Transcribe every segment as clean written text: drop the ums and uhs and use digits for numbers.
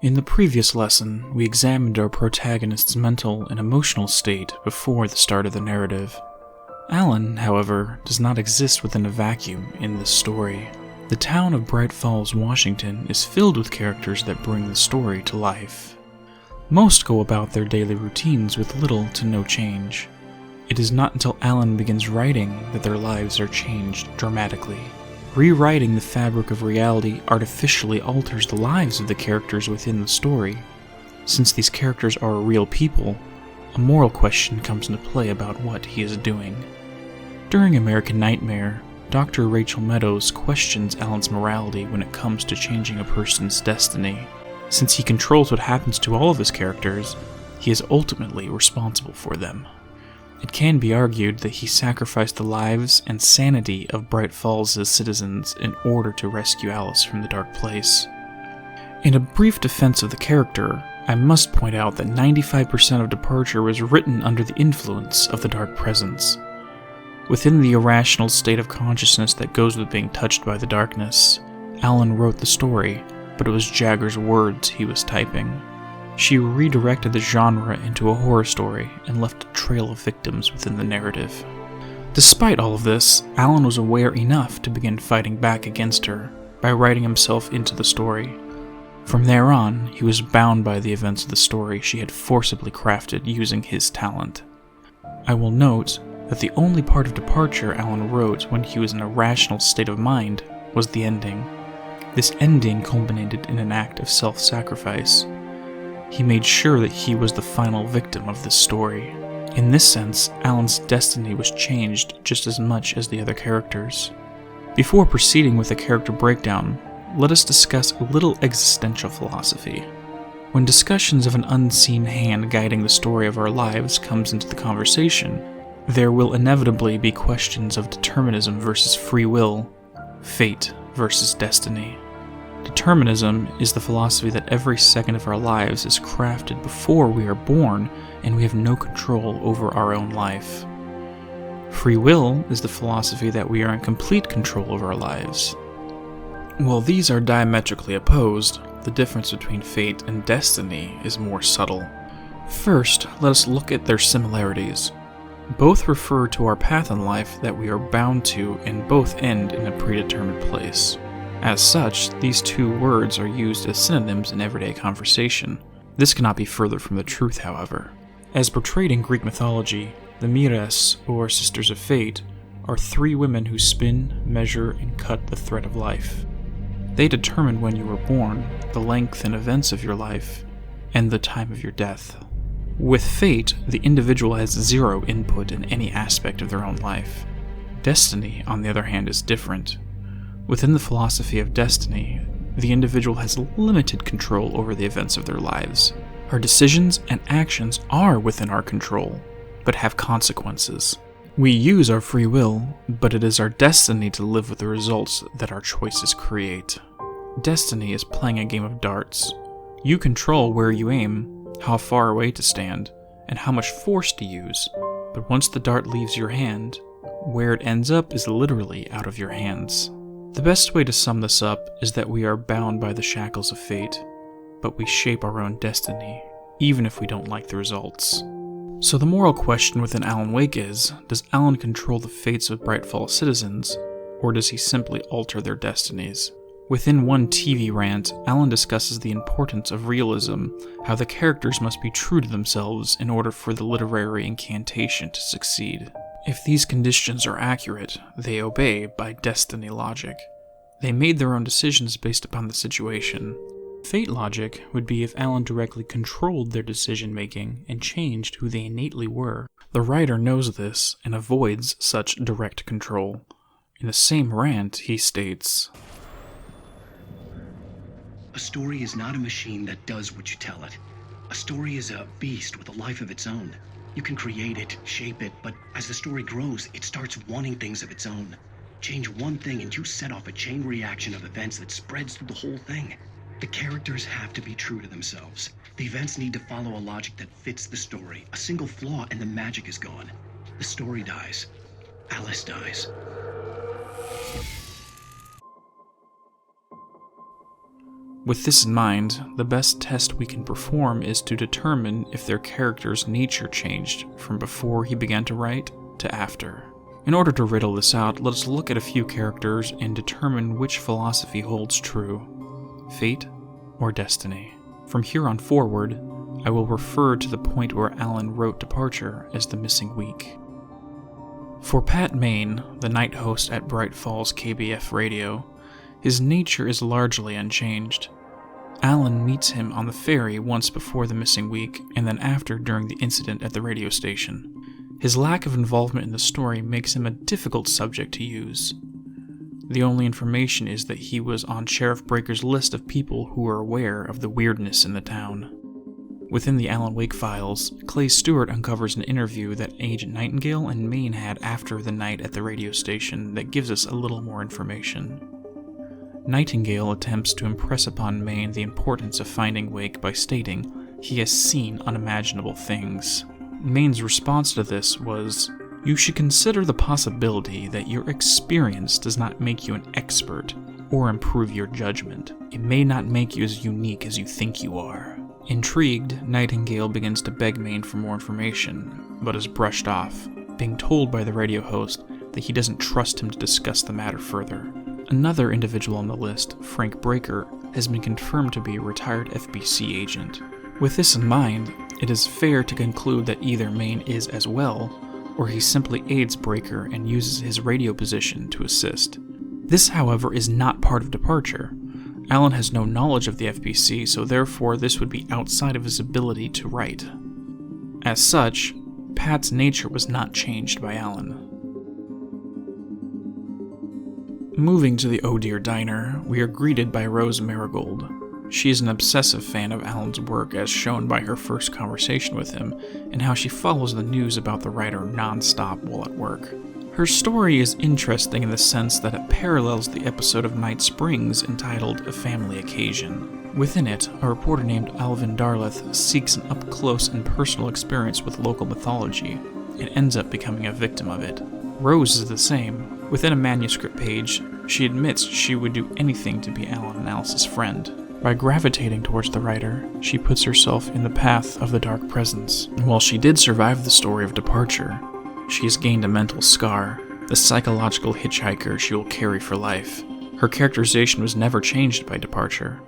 In the previous lesson, we examined our protagonist's mental and emotional state before the start of the narrative. Alan, however, does not exist within a vacuum in this story. The town of Bright Falls, Washington is filled with characters that bring the story to life. Most go about their daily routines with little to no change. It is not until Alan begins writing that their lives are changed dramatically. Rewriting the fabric of reality artificially alters the lives of the characters within the story. Since these characters are real people, a moral question comes into play about what he is doing. During American Nightmare, Dr. Rachel Meadows questions Alan's morality when it comes to changing a person's destiny. Since he controls what happens to all of his characters, he is ultimately responsible for them. It can be argued that he sacrificed the lives and sanity of Bright Falls' citizens in order to rescue Alice from the dark place. In a brief defense of the character, I must point out that 95% of Departure was written under the influence of the dark presence. Within the irrational state of consciousness that goes with being touched by the darkness, Alan wrote the story, but it was Jagger's words he was typing. She redirected the genre into a horror story and left a trail of victims within the narrative. Despite all of this, Alan was aware enough to begin fighting back against her by writing himself into the story. From there on, he was bound by the events of the story she had forcibly crafted using his talent. I will note that the only part of Departure Alan wrote when he was in a rational state of mind was the ending. This ending culminated in an act of self-sacrifice. He made sure that he was the final victim of this story. In this sense, Alan's destiny was changed just as much as the other characters. Before proceeding with the character breakdown, let us discuss a little existential philosophy. When discussions of an unseen hand guiding the story of our lives comes into the conversation, there will inevitably be questions of determinism versus free will, fate versus destiny. Determinism is the philosophy that every second of our lives is crafted before we are born and we have no control over our own life. Free will is the philosophy that we are in complete control of our lives. While these are diametrically opposed, the difference between fate and destiny is more subtle. First, let us look at their similarities. Both refer to our path in life that we are bound to, and both end in a predetermined place. As such, these two words are used as synonyms in everyday conversation. This cannot be further from the truth, however. As portrayed in Greek mythology, the Mires, or Sisters of Fate, are three women who spin, measure, and cut the thread of life. They determine when you were born, the length and events of your life, and the time of your death. With fate, the individual has zero input in any aspect of their own life. Destiny, on the other hand, is different. Within the philosophy of destiny, the individual has limited control over the events of their lives. Our decisions and actions are within our control, but have consequences. We use our free will, but it is our destiny to live with the results that our choices create. Destiny is playing a game of darts. You control where you aim, how far away to stand, and how much force to use, but once the dart leaves your hand, where it ends up is literally out of your hands. The best way to sum this up is that we are bound by the shackles of fate, but we shape our own destiny, even if we don't like the results. So the moral question within AlanWake is, does Alan control the fates of Bright Falls citizens, or does he simply alter their destinies? Within one TV rant, Alan discusses the importance of realism, how the characters must be true to themselves in order for the literary incantation to succeed. If these conditions are accurate, they obey by destiny logic. They made their own decisions based upon the situation. Fate logic would be if Alan directly controlled their decision-making and changed who they innately were. The writer knows this and avoids such direct control. In the same rant, he states, "A story is not a machine that does what you tell it. A story is a beast with a life of its own. You can create it, shape it, but as the story grows, it starts wanting things of its own. Change one thing and you set off a chain reaction of events that spreads through the whole thing. The characters have to be true to themselves. The events need to follow a logic that fits the story. A single flaw and the magic is gone. The story dies. Alice dies." With this in mind, the best test we can perform is to determine if their character's nature changed from before he began to write to after. In order to riddle this out, let us look at a few characters and determine which philosophy holds true: fate or destiny. From here on forward, I will refer to the point where Alan wrote Departure as the missing week. For Pat Main, the night host at Bright Falls KBF Radio, his nature is largely unchanged. Alan meets him on the ferry once before the missing week, and then after during the incident at the radio station. His lack of involvement in the story makes him a difficult subject to use. The only information is that he was on Sheriff Breaker's list of people who were aware of the weirdness in the town. Within the AlanWake files, Clay Stewart uncovers an interview that Agent Nightingale and Maine had after the night at the radio station that gives us a little more information. Nightingale attempts to impress upon Maine the importance of finding Wake by stating he has seen unimaginable things. Maine's response to this was, "You should consider the possibility that your experience does not make you an expert or improve your judgment. It may not make you as unique as you think you are." Intrigued, Nightingale begins to beg Maine for more information, but is brushed off, being told by the radio host that he doesn't trust him to discuss the matter further. Another individual on the list, Frank Breaker, has been confirmed to be a retired FBC agent. With this in mind, it is fair to conclude that either Maine is as well, or he simply aids Breaker and uses his radio position to assist. This, however, is not part of Departure. Alan has no knowledge of the FBC, so therefore this would be outside of his ability to write. As such, Pat's nature was not changed by Alan. Moving to the Oh Dear Diner, we are greeted by Rose Marigold. She is an obsessive fan of Alan's work as shown by her first conversation with him, and how she follows the news about the writer non-stop while at work. Her story is interesting in the sense that it parallels the episode of Night Springs entitled A Family Occasion. Within it, a reporter named Alvin Darleth seeks an up-close and personal experience with local mythology, and ends up becoming a victim of it. Rose is the same. Within a manuscript page, she admits she would do anything to be Alan and Alice's friend. By gravitating towards the writer, she puts herself in the path of the dark presence. And while she did survive the story of Departure, she has gained a mental scar, the psychological hitchhiker she will carry for life. Her characterization was never changed by Departure.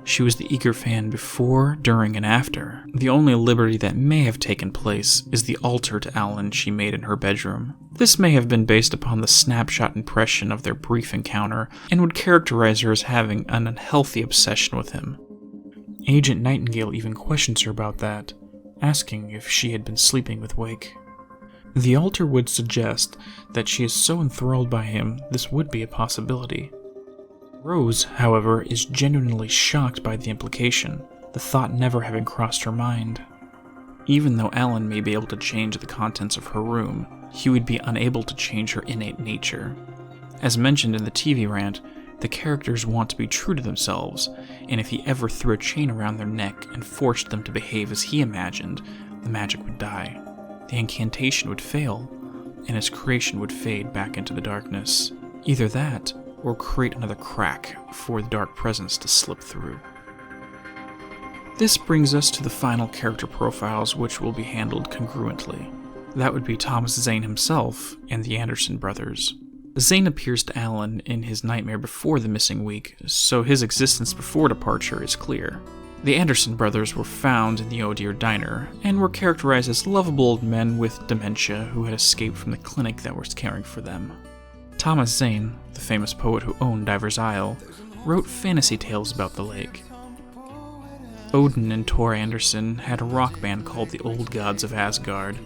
She was the eager fan before, during, and after. The only liberty that may have taken place is the altar to Alan she made in her bedroom. This may have been based upon the snapshot impression of their brief encounter, and would characterize her as having an unhealthy obsession with him. Agent Nightingale even questions her about that, asking if she had been sleeping with Wake. The altar would suggest that she is so enthralled by him this would be a possibility. Rose, however, is genuinely shocked by the implication, the thought never having crossed her mind. Even though Alan may be able to change the contents of her room, he would be unable to change her innate nature. As mentioned in the TV rant, the characters want to be true to themselves, and if he ever threw a chain around their neck and forced them to behave as he imagined, the magic would die. The incantation would fail, and his creation would fade back into the darkness. Either that, or create another crack for the dark presence to slip through. This brings us to the final character profiles, which will be handled congruently. That would be Thomas Zane himself and the Anderson brothers. Zane appears to Alan in his nightmare before the missing week, so his existence before Departure is clear. The Anderson brothers were found in the Oh Dear Diner, and were characterized as lovable old men with dementia who had escaped from the clinic that was caring for them. Thomas Zane, the famous poet who owned Diver's Isle, wrote fantasy tales about the lake. Odin and Tor Anderson had a rock band called the Old Gods of Asgard,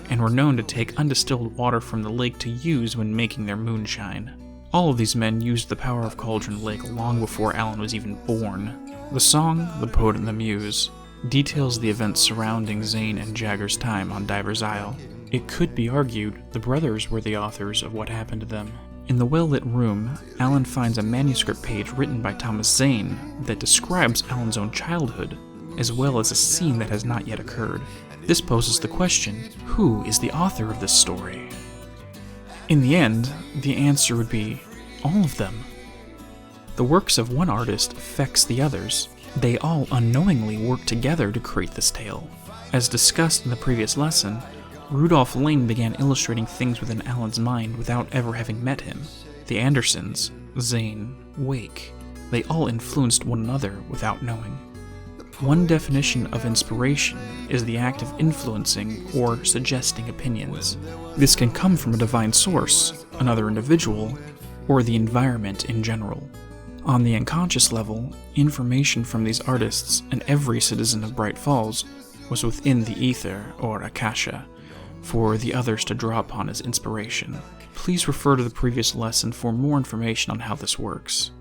and were known to take undistilled water from the lake to use when making their moonshine. All of these men used the power of Cauldron Lake long before Alan was even born. The song, The Poet and the Muse, details the events surrounding Zane and Jagger's time on Diver's Isle. It could be argued the brothers were the authors of what happened to them. In the well-lit room, Alan finds a manuscript page written by Thomas Zane that describes Alan's own childhood, as well as a scene that has not yet occurred. This poses the question, who is the author of this story? In the end, the answer would be all of them. The works of one artist affects the others. They all unknowingly work together to create this tale. As discussed in the previous lesson, Rudolph Lane began illustrating things within Alan's mind without ever having met him. The Andersons, Zane, Wake, they all influenced one another without knowing. One definition of inspiration is the act of influencing or suggesting opinions. This can come from a divine source, another individual, or the environment in general. On the unconscious level, information from these artists and every citizen of Bright Falls was within the ether, or akasha, for the others to draw upon as inspiration. Please refer to the previous lesson for more information on how this works.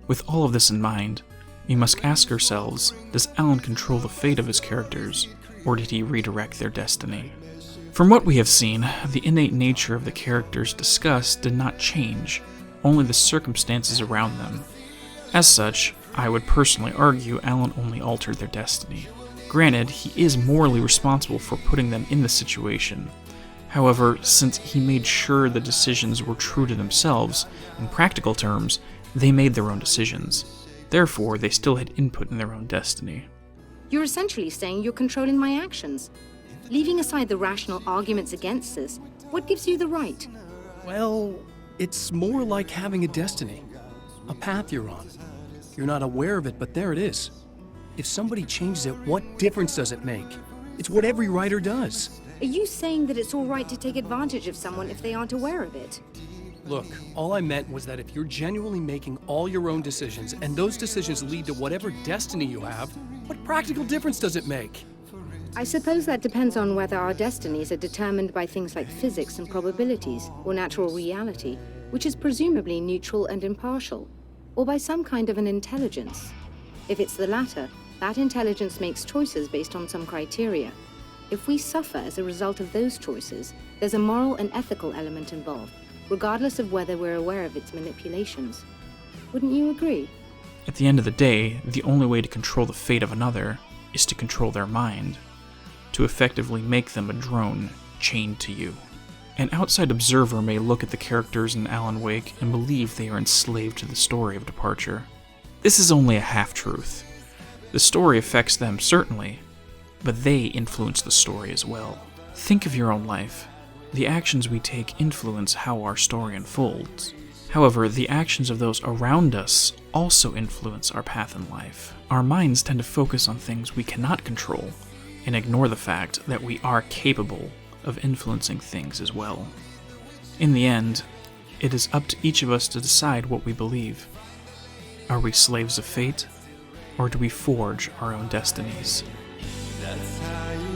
With all of this in mind, we must ask ourselves, does Alan control the fate of his characters, or did he redirect their destiny? From what we have seen, the innate nature of the characters discussed did not change, only the circumstances around them. As such, I would personally argue Alan only altered their destiny. Granted, he is morally responsible for putting them in the situation. However, since he made sure the decisions were true to themselves, in practical terms, they made their own decisions. Therefore, they still had input in their own destiny. You're essentially saying you're controlling my actions. Leaving aside the rational arguments against this, what gives you the right? Well, it's more like having a destiny. A path you're on. You're not aware of it, but there it is. If somebody changes it, what difference does it make? It's what every writer does. Are you saying that it's all right to take advantage of someone if they aren't aware of it? Look, all I meant was that if you're genuinely making all your own decisions, and those decisions lead to whatever destiny you have, what practical difference does it make? I suppose that depends on whether our destinies are determined by things like physics and probabilities, or natural reality, which is presumably neutral and impartial, or by some kind of an intelligence. If it's the latter, that intelligence makes choices based on some criteria. If we suffer as a result of those choices, there's a moral and ethical element involved, regardless of whether we're aware of its manipulations. Wouldn't you agree? At the end of the day, the only way to control the fate of another is to control their mind, to effectively make them a drone chained to you. An outside observer may look at the characters in AlanWake and believe they are enslaved to the story of departure. This is only a half-truth. The story affects them, certainly, but they influence the story as well. Think of your own life. The actions we take influence how our story unfolds. However, the actions of those around us also influence our path in life. Our minds tend to focus on things we cannot control and ignore the fact that we are capable of influencing things as well. In the end, it is up to each of us to decide what we believe. Are we slaves of fate, or do we forge our own destinies? That's how you